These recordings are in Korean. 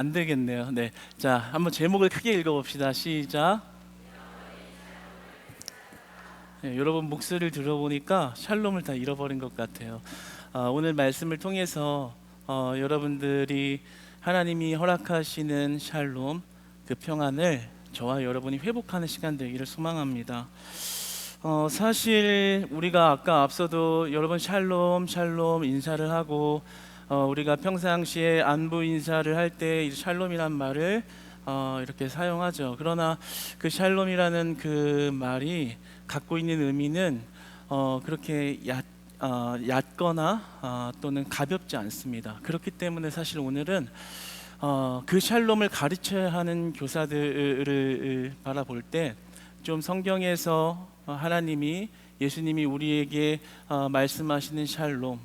안 되겠네요. 네, 자, 한번 제목을 크게 읽어봅시다. 시작. 네, 여러분 목소리를 들어보니까 샬롬을 다 잃어버린 것 같아요. 오늘 말씀을 통해서 여러분들이 하나님이 허락하시는 샬롬, 그 평안을 저와 여러분이 회복하는 시간 되기를 소망합니다. 사실 우리가 아까 앞서도 여러분 샬롬 샬롬 인사를 하고 우리가 평상시에 안부 인사를 할 때 샬롬이란 말을 이렇게 사용하죠. 그러나 그 샬롬이라는 그 말이 갖고 있는 의미는 그렇게 얕거나 또는 가볍지 않습니다. 그렇기 때문에 사실 오늘은 그 샬롬을 가르쳐야 하는 교사들을 바라볼 때 좀 성경에서 하나님이 예수님이 우리에게 말씀하시는 샬롬,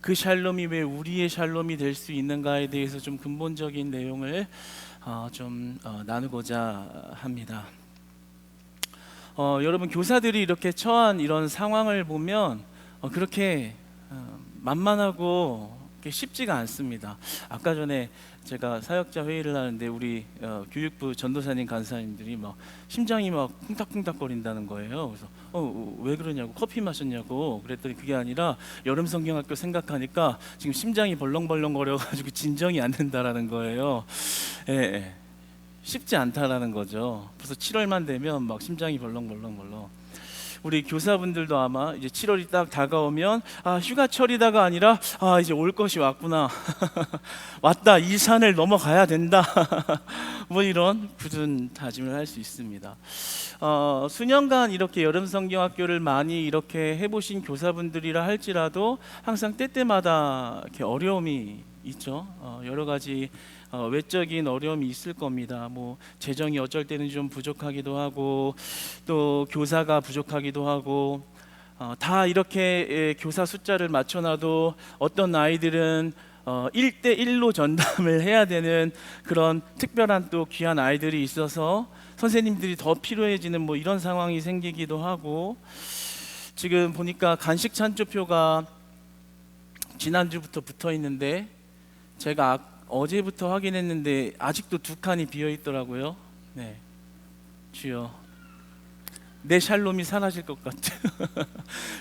그 샬롬이 왜 우리의 샬롬이 될 수 있는가에 대해서 좀 근본적인 내용을 나누고자 합니다. 여러분 교사들이 이렇게 처한 이런 상황을 보면 그렇게 만만하고 쉽지가 않습니다. 아까 전에 제가 사역자 회의를 하는데 우리 교육부 전도사님 간사님들이 막 심장이 막 쿵닥쿵닥거린다는 거예요. 그래서 왜 그러냐고, 커피 마셨냐고 그랬더니 그게 아니라 여름 성경학교 생각하니까 지금 심장이 벌렁벌렁 거려가지고 진정이 안 된다라는 거예요. 예, 예. 쉽지 않다라는 거죠. 벌써 7월만 되면 막 심장이 벌렁벌렁. 우리 교사분들도 아마 이제 7월이 딱 다가오면 휴가철이다가 아니라 이제 올 것이 왔구나. 왔다, 이 산을 넘어가야 된다. 뭐 이런 굳은 다짐을 할 수 있습니다. 수년간 이렇게 여름 성경학교를 많이 이렇게 해보신 교사분들이라 할지라도 항상 때때마다 이렇게 어려움이 있죠. 여러 가지 외적인 어려움이 있을 겁니다. 뭐 재정이 어쩔 때는 좀 부족하기도 하고 또 교사가 부족하기도 하고 다 이렇게 교사 숫자를 맞춰놔도 어떤 아이들은 1대1로 전담을 해야 되는 그런 특별한 또 귀한 아이들이 있어서 선생님들이 더 필요해지는 뭐 이런 상황이 생기기도 하고, 지금 보니까 간식 찬조표가 지난주부터 붙어 있는데 제가 어제부터 확인했는데 아직도 2칸이 비어 있더라고요. 네, 주여, 내 샬롬이 사라질 것 같아.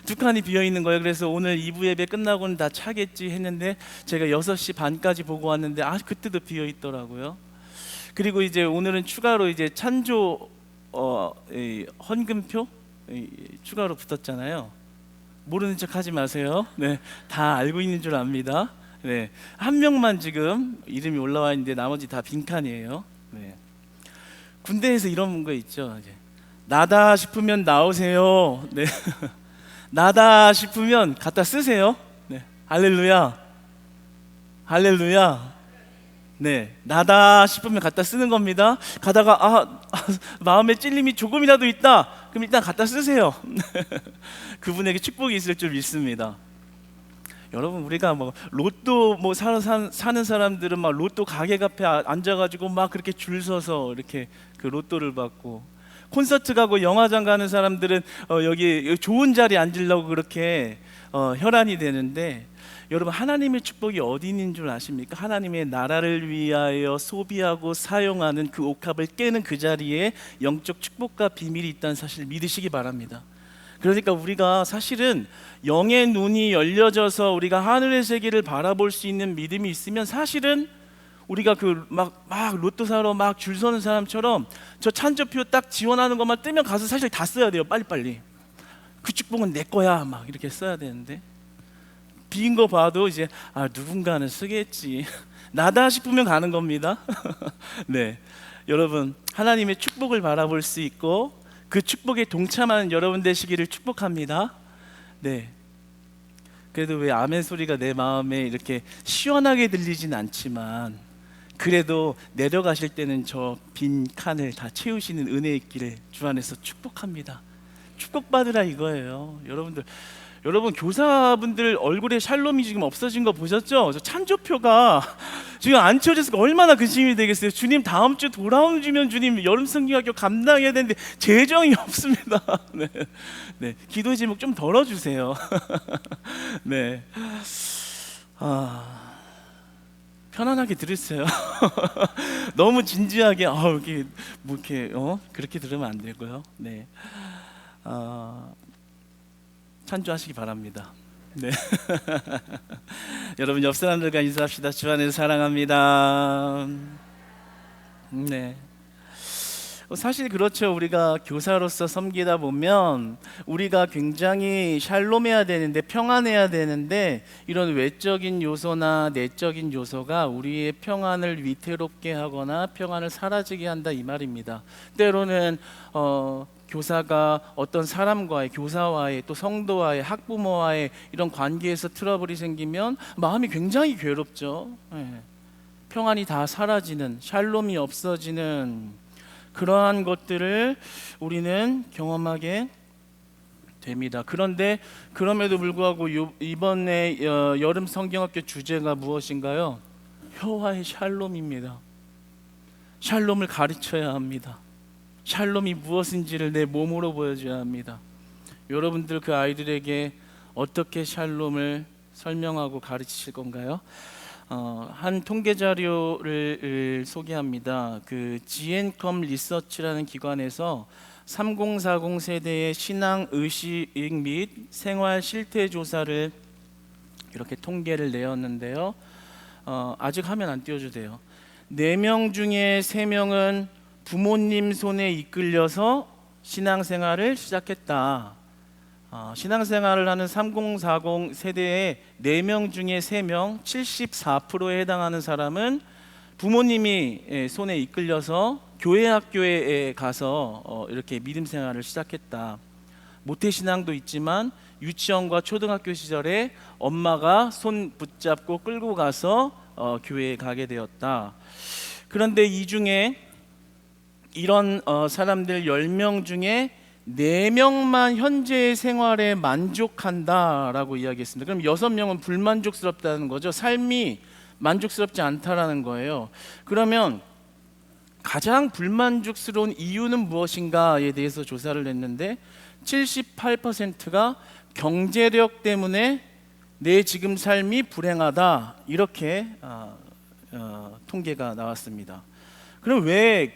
2칸이 비어 있는 거예요. 그래서 오늘 2부 예배 끝나고는 다 차겠지 했는데 제가 6시 반까지 보고 왔는데 그때도 비어 있더라고요. 그리고 이제 오늘은 추가로 이제 찬조 헌금표 추가로 붙었잖아요. 모르는 척 하지 마세요. 네, 다 알고 있는 줄 압니다. 네, 한 명만 지금 이름이 올라와 있는데 나머지 다 빈칸이에요. 네. 군대에서 이런 거 있죠. 이제 나다 싶으면 나오세요. 네. 나다 싶으면 갖다 쓰세요. 네. 할렐루야. 할렐루야. 네, 나다 싶으면 갖다 쓰는 겁니다. 가다가 마음에 찔림이 조금이라도 있다. 그럼 일단 갖다 쓰세요. 그분에게 축복이 있을 줄 믿습니다. 여러분, 우리가 뭐 로또 사는 사람들은 막 로또 가게 앞에 앉아가지고 막 그렇게 줄 서서 이렇게 그 로또를 받고, 콘서트 가고 영화장 가는 사람들은 여기 좋은 자리에 앉으려고 그렇게 혈안이 되는데, 여러분 하나님의 축복이 어디 있는 줄 아십니까? 하나님의 나라를 위하여 소비하고 사용하는 그 옥합을 깨는 그 자리에 영적 축복과 비밀이 있다는 사실을 믿으시기 바랍니다. 그러니까 우리가 사실은 영의 눈이 열려져서 우리가 하늘의 세계를 바라볼 수 있는 믿음이 있으면 사실은 우리가 그 막 로또 사러 막 줄 서는 사람처럼 저 찬조표 딱 지원하는 것만 뜨면 가서 사실 다 써야 돼요. 빨리빨리. 그 축복은 내 거야 막 이렇게 써야 되는데, 빈 거 봐도 이제 누군가는 쓰겠지. 나다 싶으면 가는 겁니다. 네, 여러분 하나님의 축복을 바라볼 수 있고 그 축복에 동참하는 여러분 되시기를 축복합니다. 네. 그래도 왜 아멘 소리가 내 마음에 이렇게 시원하게 들리진 않지만 그래도 내려가실 때는 저 빈 칸을 다 채우시는 은혜 있기를 주 안에서 축복합니다. 축복받으라 이거예요. 여러분 교사분들 얼굴에 샬롬이 지금 없어진 거 보셨죠? 저 찬조표가 지금 안 채워져서 얼마나 근심이 되겠어요. 주님 다음 주 돌아오면 주님 여름 성경학교 감당해야 되는데 재정이 없습니다. 네, 네, 기도 제목 좀 덜어주세요. 네, 편안하게 들으세요. 너무 진지하게 이렇게 뭐 이렇게 그렇게 들으면 안 되고요. 네, 찬조하시기 바랍니다. 네. 여러분 옆 사람들과 인사합시다. 주 안에서 사랑합니다. 네. 사실 그렇죠. 우리가 교사로서 섬기다 보면 우리가 굉장히 샬롬해야 되는데, 평안해야 되는데, 이런 외적인 요소나 내적인 요소가 우리의 평안을 위태롭게 하거나 평안을 사라지게 한다, 이 말입니다. 때로는 교사가 어떤 사람과의, 교사와의, 또 성도와의, 학부모와의 이런 관계에서 트러블이 생기면 마음이 굉장히 괴롭죠. 평안이 다 사라지는, 샬롬이 없어지는 그러한 것들을 우리는 경험하게 됩니다. 그런데 그럼에도 불구하고 이번에 여름 성경학교 주제가 무엇인가요? 여호와의 샬롬입니다. 샬롬을 가르쳐야 합니다. 샬롬이 무엇인지를 내 몸으로 보여줘야 합니다. 여러분들 그 아이들에게 어떻게 샬롬을 설명하고 가르치실 건가요? 한 통계 자료를 소개합니다. 그 GNCOM 리서치라는 기관에서 3040 세대의 신앙 의식 및 생활 실태 조사를 이렇게 통계를 내었는데요. 아직 화면 안 띄워주세요. 4명 중에 3명은 부모님 손에 이끌려서 신앙생활을 시작했다. 신앙생활을 하는 3040 세대의 4명 중에 3명, 74%에 해당하는 사람은 부모님이 손에 이끌려서 교회 학교에 가서 이렇게 믿음 생활을 시작했다. 모태신앙도 있지만 유치원과 초등학교 시절에 엄마가 손 붙잡고 끌고 가서 교회에 가게 되었다. 그런데 이 중에 이런 사람들 10명 중에 4명만 현재의 생활에 만족한다라고 이야기했습니다. 그럼 6명은 불만족스럽다는 거죠. 삶이 만족스럽지 않다라는 거예요. 그러면 가장 불만족스러운 이유는 무엇인가에 대해서 조사를 했는데 78%가 경제력 때문에 내 지금 삶이 불행하다, 이렇게 통계가 나왔습니다. 그럼 왜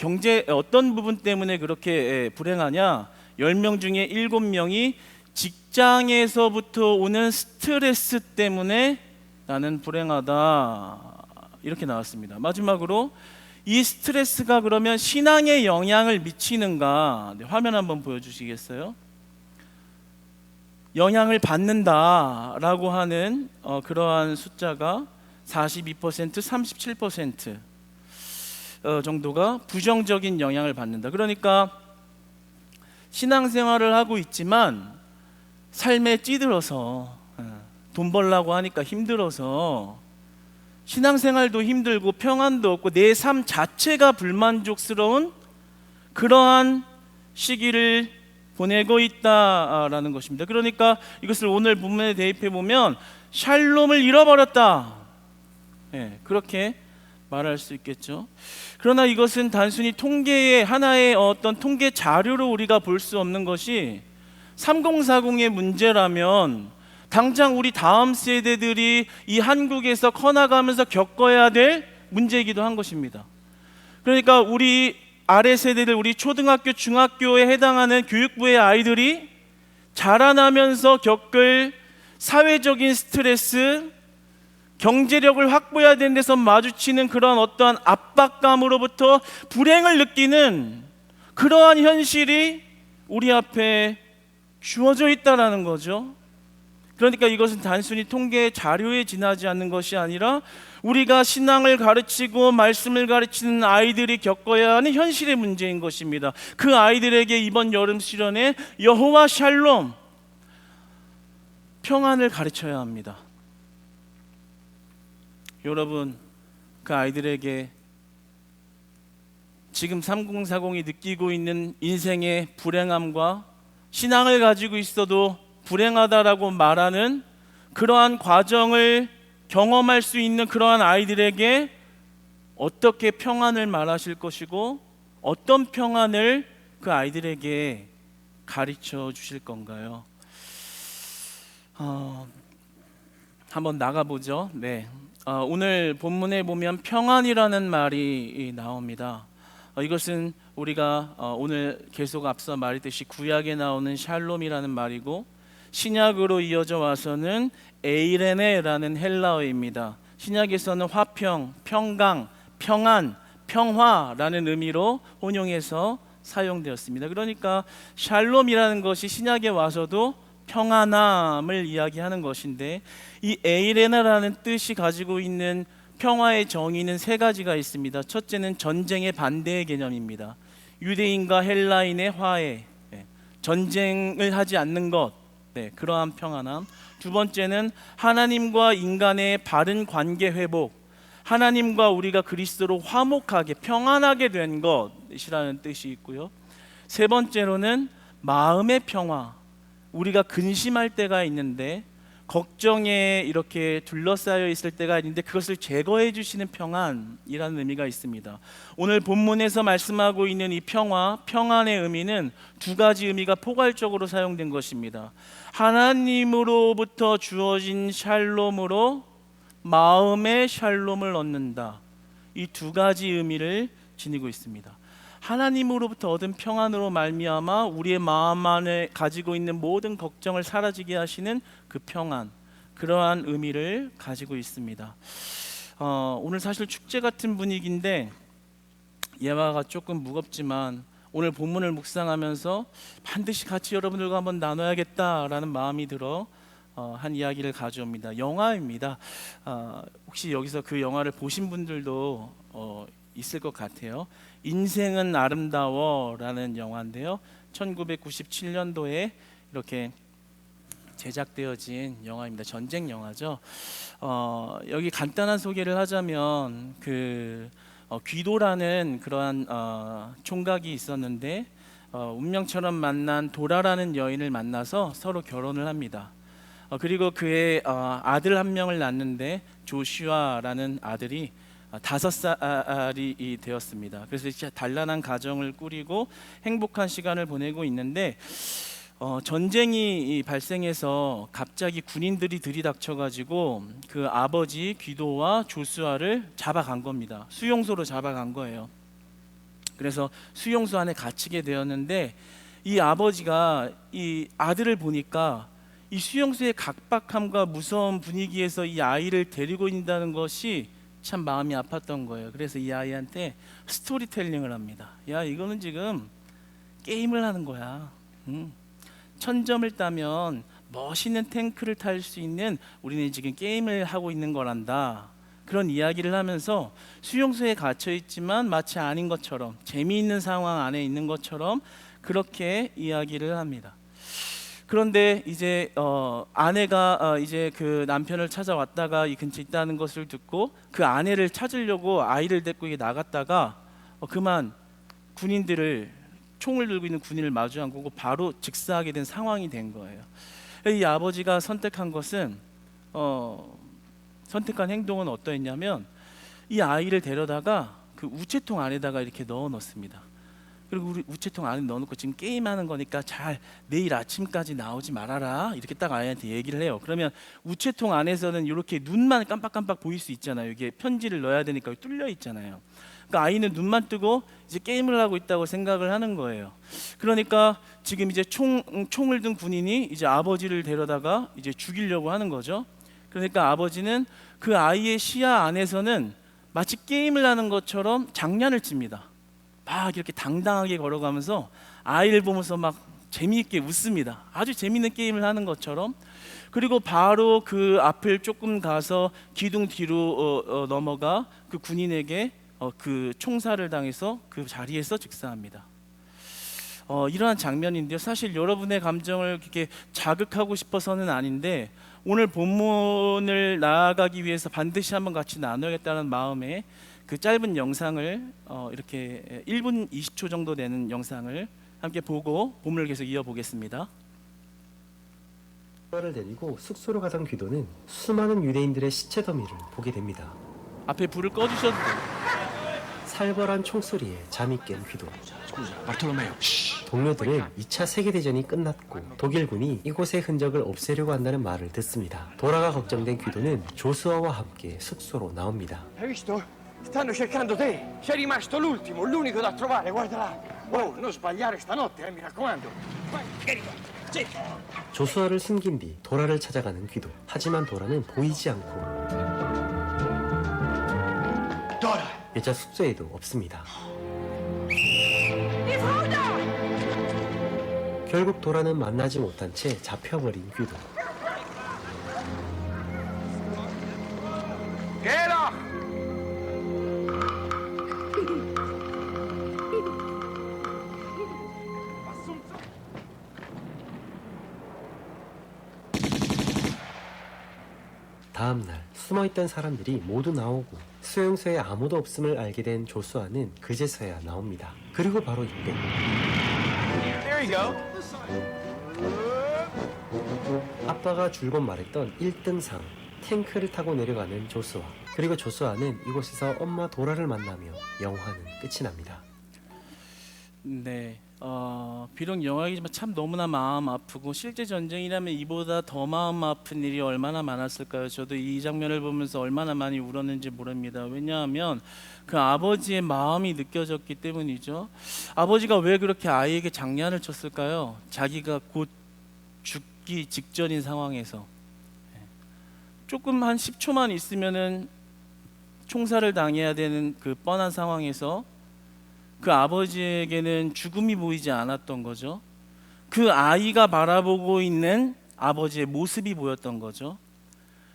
어떤 부분 때문에 그렇게 불행하냐? 10명 중에 7명이 직장에서부터 오는 스트레스 때문에 나는 불행하다, 이렇게 나왔습니다. 마지막으로 이 스트레스가 그러면 신앙에 영향을 미치는가? 화면 한번 보여주시겠어요? 영향을 받는다라고 하는 그러한 숫자가 42%, 37% 정도가 부정적인 영향을 받는다. 그러니까 신앙생활을 하고 있지만 삶에 찌들어서 돈 벌려고 하니까 힘들어서 신앙생활도 힘들고 평안도 없고 내 삶 자체가 불만족스러운 그러한 시기를 보내고 있다라는 것입니다. 그러니까 이것을 오늘 본문에 대입해 보면 샬롬을 잃어버렸다, 그렇게 말할 수 있겠죠. 그러나 이것은 단순히 통계의 하나의 어떤 통계 자료로 우리가 볼 수 없는 것이 3040의 문제라면 당장 우리 다음 세대들이 이 한국에서 커나가면서 겪어야 될 문제이기도 한 것입니다. 그러니까 우리 아래 세대들, 우리 초등학교, 중학교에 해당하는 교육부의 아이들이 자라나면서 겪을 사회적인 스트레스, 경제력을 확보해야 되는 데서 마주치는 그런 어떠한 압박감으로부터 불행을 느끼는 그러한 현실이 우리 앞에 주어져 있다라는 거죠. 그러니까 이것은 단순히 통계 자료에 지나지 않는 것이 아니라 우리가 신앙을 가르치고 말씀을 가르치는 아이들이 겪어야 하는 현실의 문제인 것입니다. 그 아이들에게 이번 여름 시련에 여호와 샬롬, 평안을 가르쳐야 합니다. 여러분, 그 아이들에게 지금 3040이 느끼고 있는 인생의 불행함과 신앙을 가지고 있어도 불행하다라고 말하는 그러한 과정을 경험할 수 있는 그러한 아이들에게 어떻게 평안을 말하실 것이고 어떤 평안을 그 아이들에게 가르쳐 주실 건가요? 한번 나가보죠. 네. 오늘 본문에 보면 평안이라는 말이 나옵니다. 이것은 우리가 오늘 계속 앞서 말했듯이 구약에 나오는 샬롬이라는 말이고 신약으로 이어져 와서는 에이레네라는 헬라어입니다. 신약에서는 화평, 평강, 평안, 평화라는 의미로 혼용해서 사용되었습니다. 그러니까 샬롬이라는 것이 신약에 와서도 평안함을 이야기하는 것인데, 이 에이레나라는 뜻이 가지고 있는 평화의 정의는 세 가지가 있습니다. 첫째는 전쟁의 반대의 개념입니다. 유대인과 헬라인의 화해, 전쟁을 하지 않는 것, 그러한 평안함. 두 번째는 하나님과 인간의 바른 관계 회복, 하나님과 우리가 그리스도로 화목하게 평안하게 된 것이라는 뜻이 있고요. 세 번째로는 마음의 평화, 우리가 근심할 때가 있는데, 걱정에 이렇게 둘러싸여 있을 때가 있는데 그것을 제거해 주시는 평안이라는 의미가 있습니다. 오늘 본문에서 말씀하고 있는 이 평화, 평안의 의미는 두 가지 의미가 포괄적으로 사용된 것입니다. 하나님으로부터 주어진 샬롬으로 마음의 샬롬을 얻는다. 이 두 가지 의미를 지니고 있습니다. 하나님으로부터 얻은 평안으로 말미암아 우리의 마음 안에 가지고 있는 모든 걱정을 사라지게 하시는 그 평안, 그러한 의미를 가지고 있습니다. 오늘 사실 축제 같은 분위기인데 예화가 조금 무겁지만 오늘 본문을 묵상하면서 반드시 같이 여러분들과 한번 나눠야겠다라는 마음이 들어 한 이야기를 가져옵니다. 영화입니다. 혹시 여기서 그 영화를 보신 분들도 있을 것 같아요. 인생은 아름다워라는 영화인데요. 1997년도에 이렇게 제작되어진 영화입니다. 전쟁 영화죠. 여기 간단한 소개를 하자면 귀도라는 그러한 총각이 있었는데 운명처럼 만난 도라라는 여인을 만나서 서로 결혼을 합니다. 그리고 그의 아들 한 명을 낳는데 조슈아라는 아들이 5살이 되었습니다. 그래서 진짜 단란한 가정을 꾸리고 행복한 시간을 보내고 있는데 전쟁이 발생해서 갑자기 군인들이 들이닥쳐가지고 그 아버지 귀도와 조수아를 잡아간 겁니다. 수용소로 잡아간 거예요. 그래서 수용소 안에 갇히게 되었는데 이 아버지가 이 아들을 보니까 이 수용소의 각박함과 무서운 분위기에서 이 아이를 데리고 있다는 것이 참 마음이 아팠던 거예요. 그래서 이 아이한테 스토리텔링을 합니다. 야, 이거는 지금 게임을 하는 거야. 1000점을 따면 멋있는 탱크를 탈 수 있는, 우리는 지금 게임을 하고 있는 거란다. 그런 이야기를 하면서 수용소에 갇혀 있지만 마치 아닌 것처럼, 재미있는 상황 안에 있는 것처럼 그렇게 이야기를 합니다. 그런데 이제 아내가 이제 그 남편을 찾아왔다가 이 근처에 있다는 것을 듣고 그 아내를 찾으려고 아이를 데리고 나갔다가 그만 군인들을, 총을 들고 있는 군인을 마주한 거고 바로 즉사하게 된 상황이 된 거예요. 이 아버지가 선택한 것은 선택한 행동은 어떠했냐면 이 아이를 데려다가 그 우체통 안에다가 이렇게 넣어 넣습니다. 그리고 우리 우체통 안에 넣어놓고 지금 게임하는 거니까 잘 내일 아침까지 나오지 말아라, 이렇게 딱 아이한테 얘기를 해요. 그러면 우체통 안에서는 이렇게 눈만 깜빡깜빡 보일 수 있잖아요. 이게 편지를 넣어야 되니까 뚫려 있잖아요. 그러니까 아이는 눈만 뜨고 이제 게임을 하고 있다고 생각을 하는 거예요. 그러니까 지금 이제 총을 든 군인이 이제 아버지를 데려다가 이제 죽이려고 하는 거죠. 그러니까 아버지는 그 아이의 시야 안에서는 마치 게임을 하는 것처럼 장난을 칩니다. 막 이렇게 당당하게 걸어가면서 아이를 보면서 막 재미있게 웃습니다. 아주 재미있는 게임을 하는 것처럼. 그리고 바로 그 앞을 조금 가서 기둥 뒤로 넘어가 그 군인에게 그 총살을 당해서 그 자리에서 즉사합니다. 이러한 장면인데요. 사실 여러분의 감정을 이렇게 자극하고 싶어서는 아닌데 오늘 본문을 나아가기 위해서 반드시 한번 같이 나눠야겠다는 마음에 그 짧은 영상을 이렇게 1분 20초 정도 되는 영상을 함께 보고 본문을 계속 이어보겠습니다. 를 데리고 숙소로 가던 귀도는 수많은 유대인들의 시체 더미를 보게 됩니다. 앞에 불을 꺼주셔도 돼요. 살벌한 총소리에 잠이 깬 귀도. Bartolomeo. 동료들은 2차 세계대전이 끝났고 독일군이 이곳의 흔적을 없애려고 한다는 말을 듣습니다. 도라가 걱정된 귀도는 조수아와 함께 숙소로 나옵니다. Hai visto? Stanno cercando te. Sei rimasto l'ultimo, l'unico da trovare, guarda là. Oh, non sbagliare stanotte, mi raccomando. Vai, vieni qua. Sì. 조수아를 숨긴 뒤 도라를 찾아가는 귀도. 하지만 도라는 보이지 않고 Dora! 여자 숙소에도 없습니다. 결국 도라는 만나지 못한 채 잡혀버린 귀도. Gela! 다음날 숨어있던 사람들이 모두 나오고 수용소에 아무도 없음을 알게 된 조수아는 그제서야 나옵니다. 그리고 바로 이때 There you go. 아빠가 줄곧 말했던 1등상 탱크를 타고 내려가는 조수아. 그리고 조수아는 이곳에서 엄마 도라를 만나며 영화는 끝이 납니다. 네, 비록 영화이지만 참 너무나 마음 아프고 실제 전쟁이라면 이보다 더 마음 아픈 일이 얼마나 많았을까요? 저도 이 장면을 보면서 얼마나 많이 울었는지 모릅니다. 왜냐하면 그 아버지의 마음이 느껴졌기 때문이죠. 아버지가 왜 그렇게 아이에게 장난을 쳤을까요? 자기가 곧 죽기 직전인 상황에서 조금 한 10초만 있으면은 총살을 당해야 되는 그 뻔한 상황에서 그 아버지에게는 죽음이 보이지 않았던 거죠. 그 아이가 바라보고 있는 아버지의 모습이 보였던 거죠.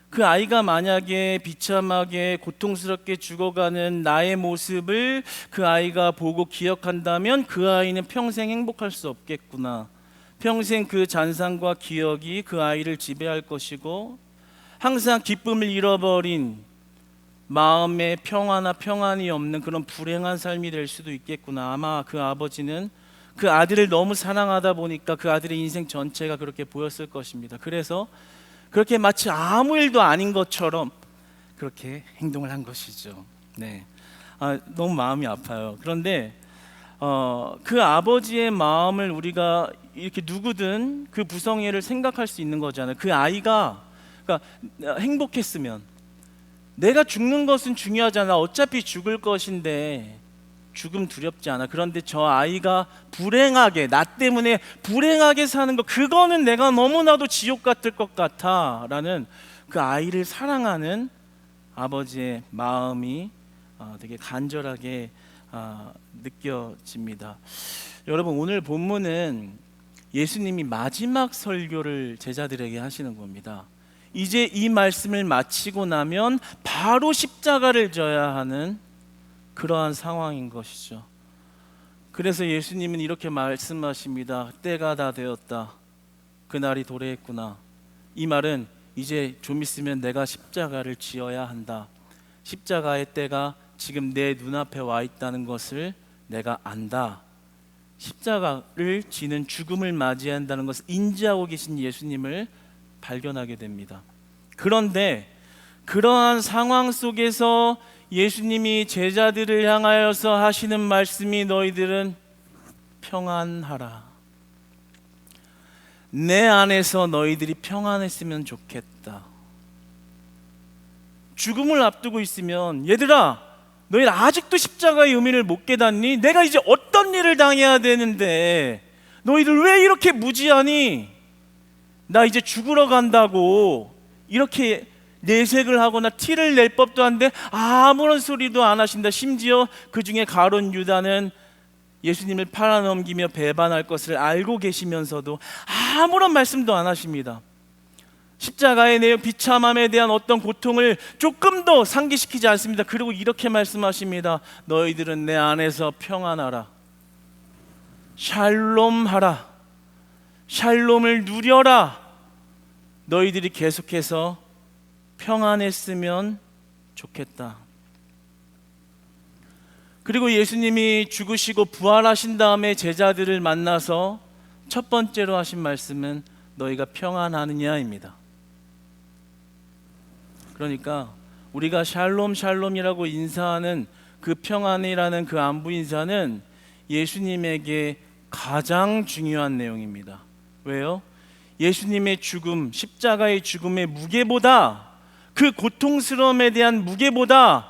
그 아이가 만약에 비참하게 고통스럽게 죽어가는 나의 모습을 그 아이가 보고 기억한다면 그 아이는 평생 행복할 수 없겠구나. 평생 그 잔상과 기억이 그 아이를 지배할 것이고 항상 기쁨을 잃어버린 마음의 평화나 평안이 없는 그런 불행한 삶이 될 수도 있겠구나. 아마 그 아버지는 그 아들을 너무 사랑하다 보니까 그 아들의 인생 전체가 그렇게 보였을 것입니다. 그래서 그렇게 마치 아무 일도 아닌 것처럼 그렇게 행동을 한 것이죠. 네, 너무 마음이 아파요. 그런데 그 아버지의 마음을 우리가 이렇게 누구든 그 부성애를 생각할 수 있는 거잖아요. 그 아이가 그러니까 행복했으면 내가 죽는 것은 중요하잖아. 어차피 죽을 것인데 죽음 두렵지 않아. 그런데 저 아이가 불행하게, 나 때문에 불행하게 사는 거, 그거는 내가 너무나도 지옥 같을 것 같아 라는 그 아이를 사랑하는 아버지의 마음이 되게 간절하게 느껴집니다. 여러분, 오늘 본문은 예수님이 마지막 설교를 제자들에게 하시는 겁니다. 이제 이 말씀을 마치고 나면 바로 십자가를 져야 하는 그러한 상황인 것이죠. 그래서 예수님은 이렇게 말씀하십니다. 때가 다 되었다. 그날이 도래했구나. 이 말은 이제 좀 있으면 내가 십자가를 지어야 한다. 십자가의 때가 지금 내 눈앞에 와 있다는 것을 내가 안다. 십자가를 지는 죽음을 맞이한다는 것을 인지하고 계신 예수님을 발견하게 됩니다. 그런데 그러한 상황 속에서 예수님이 제자들을 향하여서 하시는 말씀이 너희들은 평안하라. 내 안에서 너희들이 평안했으면 좋겠다. 죽음을 앞두고 있으면 얘들아, 너희들 아직도 십자가의 의미를 못 깨닫니? 내가 이제 어떤 일을 당해야 되는데 너희들 왜 이렇게 무지하니? 나 이제 죽으러 간다고 이렇게 내색을 하거나 티를 낼 법도 한데 아무런 소리도 안 하신다. 심지어 그 중에 가룟 유다는 예수님을 팔아넘기며 배반할 것을 알고 계시면서도 아무런 말씀도 안 하십니다. 십자가의 내용, 비참함에 대한 어떤 고통을 조금도 상기시키지 않습니다. 그리고 이렇게 말씀하십니다. 너희들은 내 안에서 평안하라. 샬롬하라. 샬롬을 누려라. 너희들이 계속해서 평안했으면 좋겠다. 그리고 예수님이 죽으시고 부활하신 다음에 제자들을 만나서 첫 번째로 하신 말씀은 너희가 평안하느냐입니다. 그러니까 우리가 샬롬 샬롬이라고 인사하는 그 평안이라는 그 안부 인사는 예수님에게 가장 중요한 내용입니다. 왜요? 예수님의 죽음, 십자가의 죽음의 무게보다, 그 고통스러움에 대한 무게보다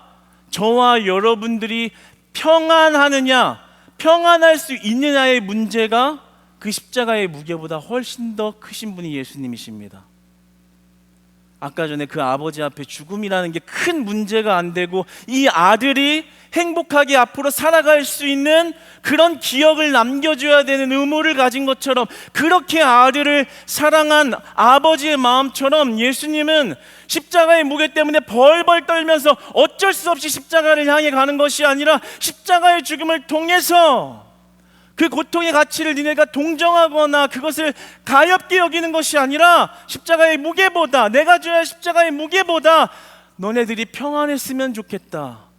저와 여러분들이 평안하느냐, 평안할 수 있느냐의 문제가 그 십자가의 무게보다 훨씬 더 크신 분이 예수님이십니다. 아까 전에 그 아버지 앞에 죽음이라는 게 큰 문제가 안 되고 이 아들이 행복하게 앞으로 살아갈 수 있는 그런 기억을 남겨줘야 되는 의무를 가진 것처럼, 그렇게 아들을 사랑한 아버지의 마음처럼 예수님은 십자가의 무게 때문에 벌벌 떨면서 어쩔 수 없이 십자가를 향해 가는 것이 아니라, 십자가의 죽음을 통해서 그 고통의 가치를 니네가 동정하거나 그것을 가볍게 여기는 것이 아니라, 십자가의 무게보다, 내가 져야 할 십자가의 무게보다 너네들이 평안했으면 좋겠다.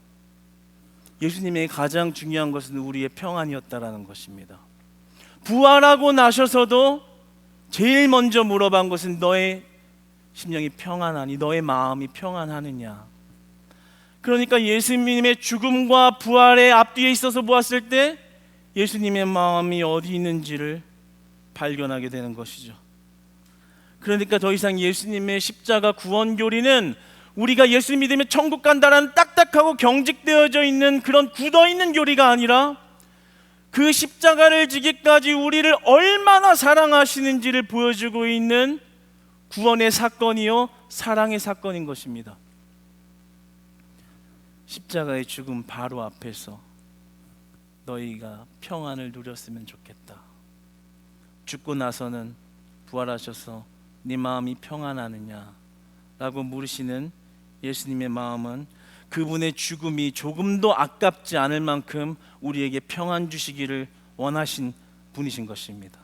예수님의 가장 중요한 것은 우리의 평안이었다라는 것입니다. 부활하고 나셔서도 제일 먼저 물어본 것은 너의 심령이 평안하니, 너의 마음이 평안하느냐. 그러니까 예수님의 죽음과 부활의 앞뒤에 있어서 보았을 때 예수님의 마음이 어디 있는지를 발견하게 되는 것이죠. 그러니까 더 이상 예수님의 십자가 구원 교리는 우리가 예수 믿으면 천국 간다라는 딱딱하고 경직되어져 있는 그런 굳어있는 교리가 아니라, 그 십자가를 지기까지 우리를 얼마나 사랑하시는지를 보여주고 있는 구원의 사건이요, 사랑의 사건인 것입니다. 십자가의 죽음 바로 앞에서 너희가 평안을 누렸으면 좋겠다. 죽고 나서는 부활하셔서 네 마음이 평안하느냐 라고 물으시는 예수님의 마음은, 그분의 죽음이 조금도 아깝지 않을 만큼 우리에게 평안 주시기를 원하신 분이신 것입니다.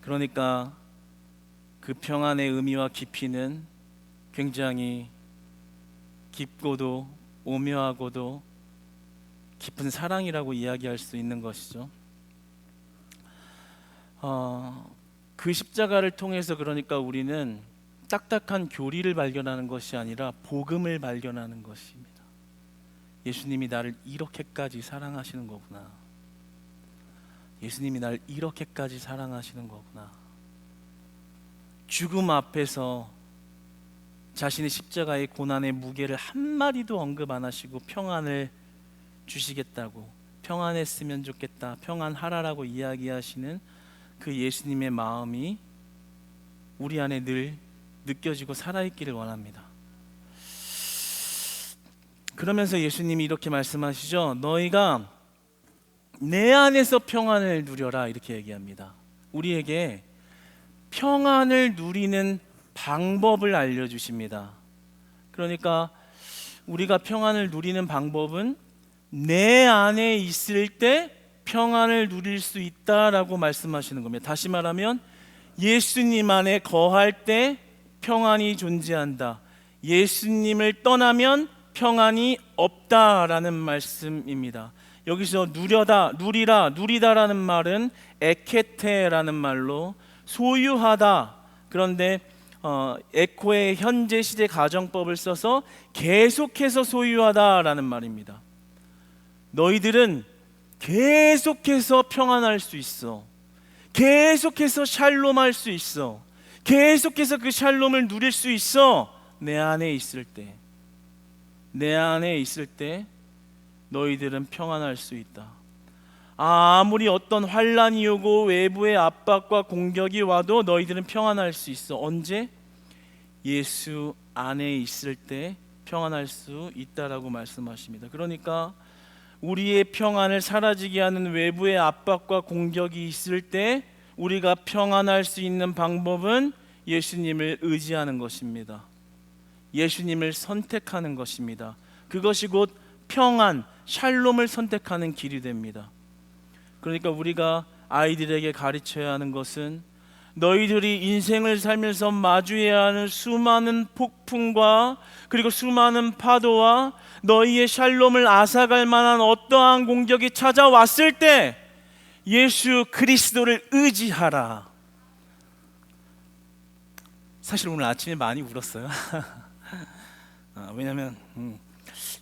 그러니까 그 평안의 의미와 깊이는 굉장히 깊고도 오묘하고도 깊은 사랑이라고 이야기할 수 있는 것이죠. 그 십자가를 통해서, 그러니까 우리는 딱딱한 교리를 발견하는 것이 아니라 복음을 발견하는 것입니다. 예수님이 나를 이렇게까지 사랑하시는 거구나. 예수님이 나를 이렇게까지 사랑하시는 거구나. 죽음 앞에서 자신의 십자가의 고난의 무게를 한마디도 언급 안 하시고 평안을 주시겠다고, 평안했으면 좋겠다, 평안하라라고 이야기하시는 그 예수님의 마음이 우리 안에 늘 느껴지고 살아있기를 원합니다. 그러면서 예수님이 이렇게 말씀하시죠. 너희가 내 안에서 평안을 누려라, 이렇게 얘기합니다. 우리에게 평안을 누리는 방법을 알려주십니다. 그러니까 우리가 평안을 누리는 방법은 내 안에 있을 때 평안을 누릴 수 있다라고 말씀하시는 겁니다. 다시 말하면 예수님 안에 거할 때 평안이 존재한다. 예수님을 떠나면 평안이 없다라는 말씀입니다. 여기서 누려다, 누리라, 누리다라는 말은 에케테라는 말로 소유하다. 그런데 에코의 현재 시제 가정법을 써서 계속해서 소유하다라는 말입니다. 너희들은 계속해서 평안할 수 있어. 계속해서 샬롬할 수 있어. 계속해서 그 샬롬을 누릴 수 있어. 내 안에 있을 때, 내 안에 있을 때 너희들은 평안할 수 있다. 아무리 어떤 환란이 오고 외부의 압박과 공격이 와도 너희들은 평안할 수 있어. 언제? 예수 안에 있을 때 평안할 수 있다라고 말씀하십니다. 그러니까 우리의 평안을 사라지게 하는 외부의 압박과 공격이 있을 때 우리가 평안할 수 있는 방법은 예수님을 의지하는 것입니다. 예수님을 선택하는 것입니다. 그것이 곧 평안, 샬롬을 선택하는 길이 됩니다. 그러니까 우리가 아이들에게 가르쳐야 하는 것은, 너희들이 인생을 살면서 마주해야 하는 수많은 폭풍과 그리고 수많은 파도와 너희의 샬롬을 앗아갈 만한 어떠한 공격이 찾아왔을 때 예수 그리스도를 의지하라. 사실 오늘 아침에 많이 울었어요. 왜냐하면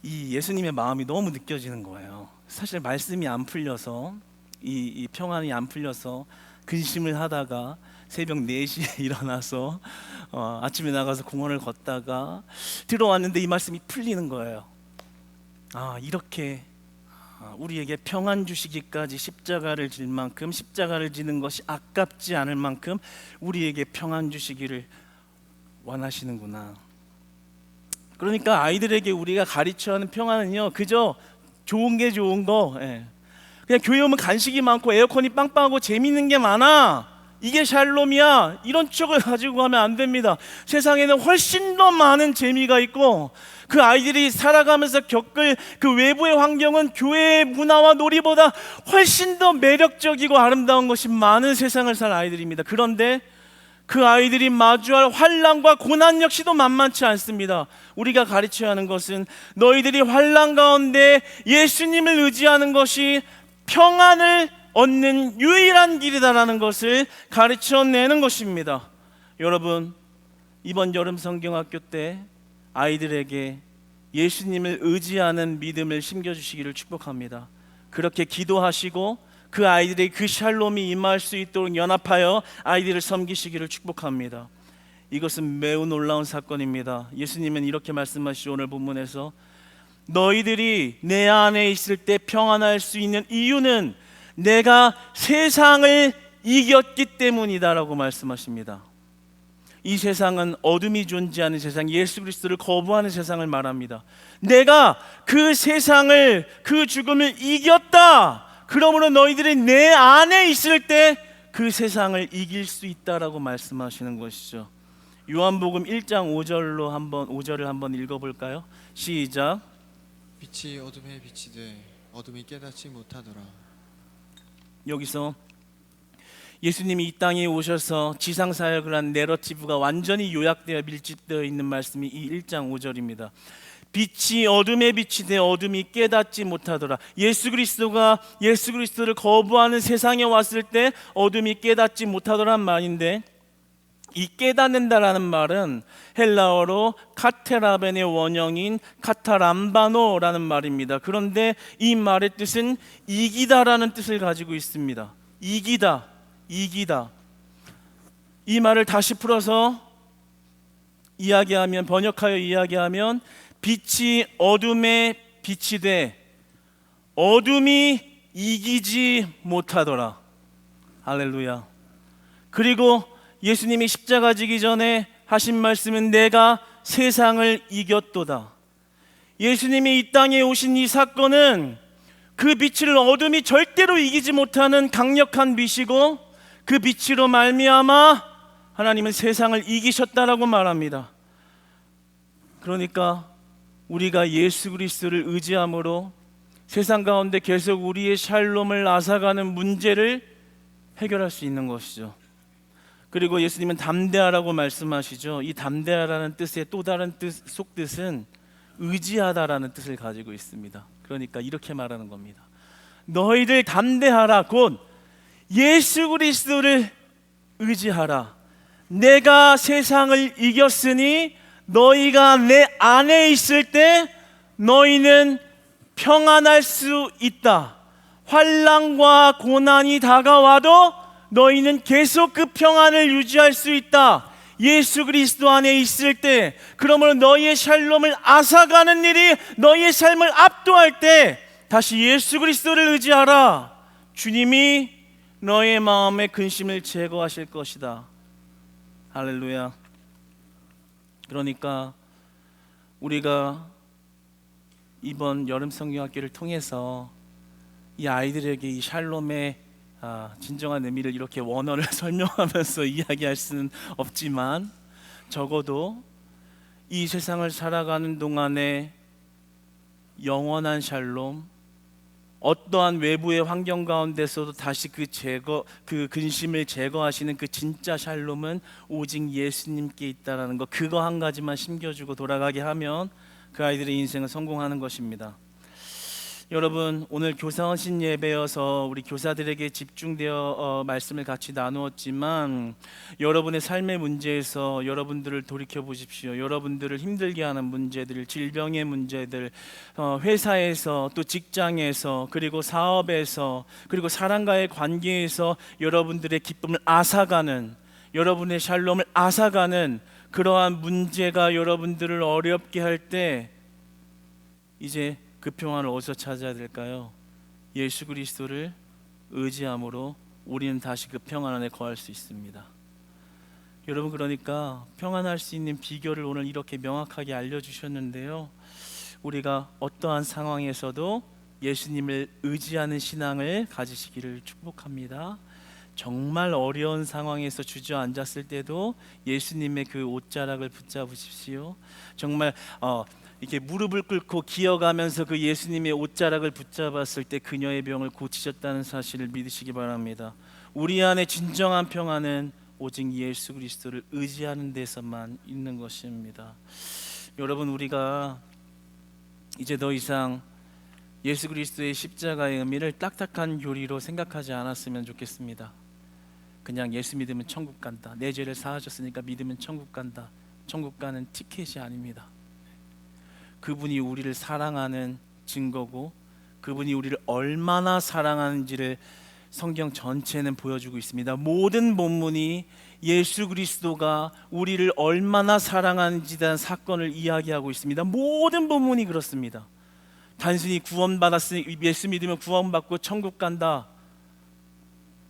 이 예수님의 마음이 너무 느껴지는 거예요. 사실 말씀이 안 풀려서 이 평안이 안 풀려서 근심을 하다가 새벽 4시에 일어나서 아침에 나가서 공원을 걷다가 들어왔는데 이 말씀이 풀리는 거예요. 이렇게 우리에게 평안 주시기까지 십자가를 질 만큼, 십자가를 지는 것이 아깝지 않을 만큼 우리에게 평안 주시기를 원하시는구나. 그러니까 아이들에게 우리가 가르쳐야 하는 평안은요, 그저 좋은 게 좋은 거, 그냥 교회 오면 간식이 많고 에어컨이 빵빵하고 재밌는 게 많아, 이게 샬롬이야, 이런 쪽을 가지고 가면 안 됩니다. 세상에는 훨씬 더 많은 재미가 있고, 그 아이들이 살아가면서 겪을 그 외부의 환경은 교회의 문화와 놀이보다 훨씬 더 매력적이고 아름다운 것이 많은 세상을 살 아이들입니다. 그런데 그 아이들이 마주할 환난과 고난 역시도 만만치 않습니다. 우리가 가르쳐야 하는 것은 너희들이 환난 가운데 예수님을 의지하는 것이 평안을 얻는 유일한 길이다라는 것을 가르쳐내는 것입니다. 여러분, 이번 여름 성경학교 때 아이들에게 예수님을 의지하는 믿음을 심겨주시기를 축복합니다. 그렇게 기도하시고 그 아이들의 그 샬롬이 임할 수 있도록 연합하여 아이들을 섬기시기를 축복합니다. 이것은 매우 놀라운 사건입니다. 예수님은 이렇게 말씀하시죠. 오늘 본문에서 너희들이 내 안에 있을 때 평안할 수 있는 이유는 내가 세상을 이겼기 때문이다라고 말씀하십니다. 이 세상은 어둠이 존재하는 세상, 예수 그리스도를 거부하는 세상을 말합니다. 내가 그 세상을, 그 죽음을 이겼다. 그러므로 너희들이 내 안에 있을 때 그 세상을 이길 수 있다라고 말씀하시는 것이죠. 요한복음 1장 5절을 한번 읽어볼까요? 시작. 빛이 어둠에 비치되 어둠이 깨닫지 못하더라. 여기서 예수님이 이 땅에 오셔서 지상 사역을 한 내러티브가 완전히 요약되어 밀집되어 있는 말씀이 이 1장 5절입니다. 빛이 어둠에 비치되 어둠이 깨닫지 못하더라. 예수 그리스도를 거부하는 세상에 왔을 때 어둠이 깨닫지 못하더란 말인데, 이 깨닫는다라는 말은 헬라어로 카테라벤의 원형인 카타람바노라는 말입니다. 그런데 이 말의 뜻은 이기다라는 뜻을 가지고 있습니다. 이기다. 이 말을 다시 풀어서 번역하여 이야기하면 빛이 어둠에 비치되 어둠이 이기지 못하더라. 할렐루야. 그리고 예수님이 십자가 지기 전에 하신 말씀은 내가 세상을 이겼도다. 예수님이 이 땅에 오신 이 사건은 그 빛을 어둠이 절대로 이기지 못하는 강력한 빛이고, 그 빛으로 말미암아 하나님은 세상을 이기셨다라고 말합니다. 그러니까 우리가 예수 그리스도를 의지함으로 세상 가운데 계속 우리의 샬롬을 앗아가는 문제를 해결할 수 있는 것이죠. 그리고 예수님은 담대하라고 말씀하시죠. 이 담대하라는 뜻의 또 다른 속뜻은 의지하다라는 뜻을 가지고 있습니다. 그러니까 이렇게 말하는 겁니다. 너희들 담대하라. 곧 예수 그리스도를 의지하라. 내가 세상을 이겼으니 너희가 내 안에 있을 때 너희는 평안할 수 있다. 환난과 고난이 다가와도 너희는 계속 그 평안을 유지할 수 있다. 예수 그리스도 안에 있을 때, 그러므로 너희의 샬롬을 앗아가는 일이 너희의 삶을 압도할 때 다시 예수 그리스도를 의지하라. 주님이 너의 마음의 근심을 제거하실 것이다. 할렐루야. 그러니까 우리가 이번 여름 성경학기를 통해서 이 아이들에게 이 샬롬의 진정한 의미를 이렇게 원어를 설명하면서 이야기할 수는 없지만, 적어도 이 세상을 살아가는 동안에 영원한 샬롬, 어떠한 외부의 환경 가운데서도 다시 그 근심을 제거하시는 그 진짜 샬롬은 오직 예수님께 있다라는 것, 그거 한 가지만 심겨주고 돌아가게 하면 그 아이들의 인생은 성공하는 것입니다. 여러분, 오늘 교사헌신 예배여서 우리 교사들에게 집중되어 말씀을 같이 나누었지만, 여러분의 삶의 문제에서 여러분들을 돌이켜 보십시오. 여러분들을 힘들게 하는 문제들, 질병의 문제들, 회사에서, 또 직장에서, 그리고 사업에서, 그리고 사람과의 관계에서 여러분들의 기쁨을 앗아가는, 여러분의 샬롬을 앗아가는 그러한 문제가 여러분들을 어렵게 할 때, 이제 그 평안을 어디서 찾아야 될까요? 예수 그리스도를 의지함으로 우리는 다시 그 평안 안에 거할 수 있습니다. 여러분, 그러니까 평안할 수 있는 비결을 오늘 이렇게 명확하게 알려주셨는데요, 우리가 어떠한 상황에서도 예수님을 의지하는 신앙을 가지시기를 축복합니다. 정말 어려운 상황에서 주저앉았을 때도 예수님의 그 옷자락을 붙잡으십시오. 정말 이렇게 무릎을 꿇고 기어가면서 그 예수님의 옷자락을 붙잡았을 때 그녀의 병을 고치셨다는 사실을 믿으시기 바랍니다. 우리 안에 진정한 평안은 오직 예수 그리스도를 의지하는 데서만 있는 것입니다. 여러분, 우리가 이제 더 이상 예수 그리스도의 십자가의 의미를 딱딱한 교리로 생각하지 않았으면 좋겠습니다. 그냥 예수 믿으면 천국 간다, 내 죄를 사하셨으니까 믿으면 천국 간다, 천국 가는 티켓이 아닙니다. 그분이 우리를 사랑하는 증거고, 그분이 우리를 얼마나 사랑하는지를 성경 전체는 보여주고 있습니다. 모든 본문이 예수 그리스도가 우리를 얼마나 사랑하는지에 대한 사건을 이야기하고 있습니다. 모든 본문이 그렇습니다. 단순히 구원받았으니 예수 믿으면 구원받고 천국 간다,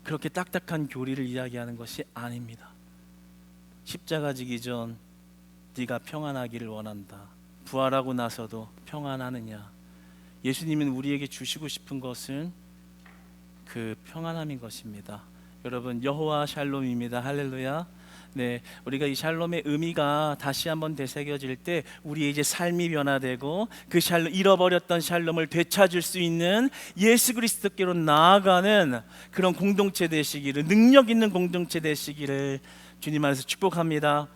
그렇게 딱딱한 교리를 이야기하는 것이 아닙니다. 십자가 지기 전 네가 평안하기를 원한다. 부활하고 나서도 평안하느냐? 예수님은 우리에게 주시고 싶은 것은 그 평안함인 것입니다. 여러분, 여호와 샬롬입니다. 할렐루야. 네, 우리가 이 샬롬의 의미가 다시 한번 되새겨질 때 우리의 이제 삶이 변화되고 그 샬롬, 잃어버렸던 샬롬을 되찾을 수 있는 예수 그리스도께로 나아가는 그런 공동체 되시기를, 능력 있는 공동체 되시기를 주님 안에서 축복합니다.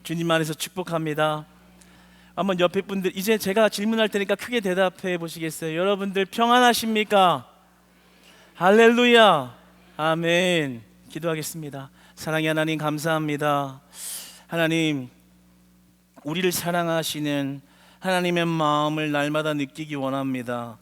주님 안에서 축복합니다. 한번 옆에 분들, 이제 제가 질문할 테니까 크게 대답해 보시겠어요? 여러분들 평안하십니까? 할렐루야. 아멘. 기도하겠습니다. 사랑의 하나님, 감사합니다. 하나님, 우리를 사랑하시는 하나님의 마음을 날마다 느끼기 원합니다.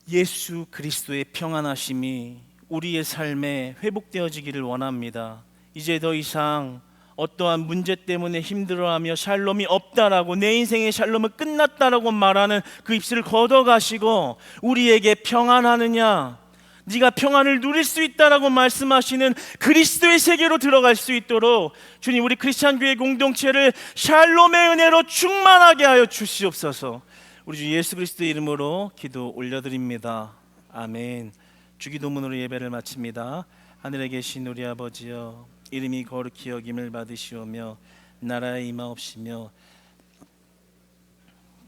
예수 그리스도의 평안하심이 우리의 삶에 회복되어지기를 원합니다. 이제 더 이상 어떠한 문제 때문에 힘들어하며 샬롬이 없다라고, 내 인생의 샬롬은 끝났다라고 말하는 그 입술을 걷어가시고 우리에게 평안하느냐, 네가 평안을 누릴 수 있다라고 말씀하시는 그리스도의 세계로 들어갈 수 있도록 주님, 우리 크리스찬 교회 공동체를 샬롬의 은혜로 충만하게 하여 주시옵소서. 우리 주 예수 그리스도의 이름으로 기도 올려드립니다. 아멘. 주기도문으로 예배를 마칩니다. 하늘에 계신 우리 아버지여, 이름이 거룩히 여김을 받으시오며 나라의 임하옵시며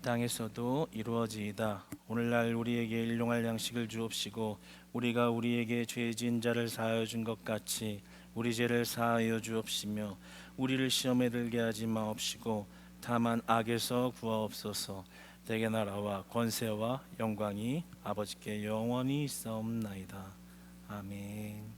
땅에서도 이루어지이다. 오늘날 우리에게 일용할 양식을 주옵시고 우리가 우리에게 죄 지은 자를 사하여 준 것 같이 우리 죄를 사하여 주옵시며 우리를 시험에 들게 하지 마옵시고 다만 악에서 구하옵소서. 대개 나라와 권세와 영광이 아버지께 영원히 있사옵나이다. 아멘.